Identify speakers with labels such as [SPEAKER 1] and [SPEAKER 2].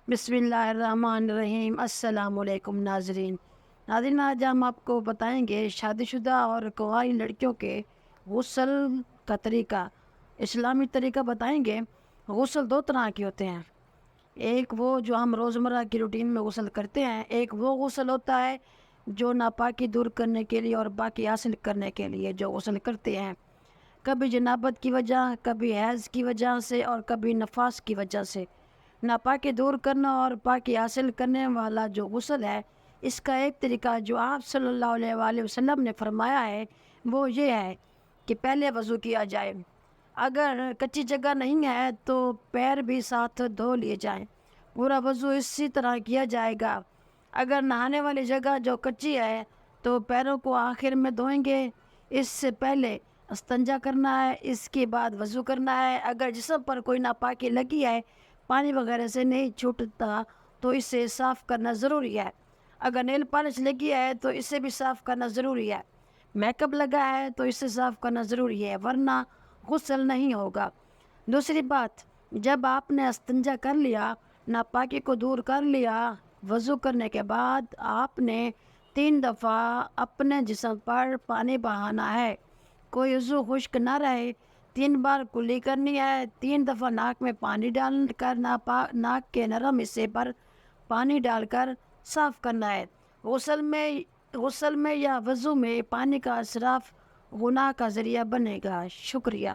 [SPEAKER 1] بسم اللہ الرحمن الرحیم۔ السلام علیکم ناظرین، آج ہم آپ کو بتائیں گے شادی شدہ اور کنواری لڑکیوں کے غسل کا طریقہ، اسلامی طریقہ بتائیں گے۔ غسل دو طرح کے ہوتے ہیں، ایک وہ جو ہم روزمرہ کی روٹین میں غسل کرتے ہیں، ایک وہ غسل ہوتا ہے جو ناپاکی دور کرنے کے لیے اور باقی حاصل کرنے کے لیے جو غسل کرتے ہیں، کبھی جنابت کی وجہ، کبھی حیض کی وجہ سے اور کبھی نفاس کی وجہ سے۔ ناپاکی دور کرنا اور پاکی حاصل کرنے والا جو غسل ہے، اس کا ایک طریقہ جو آپ صلی اللہ علیہ وآلہ وسلم نے فرمایا ہے وہ یہ ہے کہ پہلے وضو کیا جائے، اگر کچی جگہ نہیں ہے تو پیر بھی ساتھ دھو لیے جائیں، پورا وضو اسی طرح کیا جائے گا۔ اگر نہانے والی جگہ جو کچی ہے تو پیروں کو آخر میں دھوئیں گے، اس سے پہلے استنجا کرنا ہے، اس کے بعد وضو کرنا ہے۔ اگر جسم پر کوئی ناپاکی لگی ہے، پانی وغیرہ سے نہیں چھوٹتا تو اسے صاف کرنا ضروری ہے۔ اگر نیل پالش لگی ہے تو اسے بھی صاف کرنا ضروری ہے۔ میک اپ لگا ہے تو اسے صاف کرنا ضروری ہے، ورنہ غسل نہیں ہوگا۔ دوسری بات، جب آپ نے استنجا کر لیا، ناپاکی کو دور کر لیا، وضو کرنے کے بعد آپ نے 3 دفعہ اپنے جسم پر پانی بہانا ہے، کوئی عضو خشک نہ رہے۔ 3 بار کلی کرنی ہے، 3 دفعہ ناک میں پانی ڈال کر ناک کے نرم حصے پر پانی ڈال کر صاف کرنا ہے۔ غسل میں یا وضو میں پانی کا اسراف گناہ کا ذریعہ بنے گا۔ شکریہ۔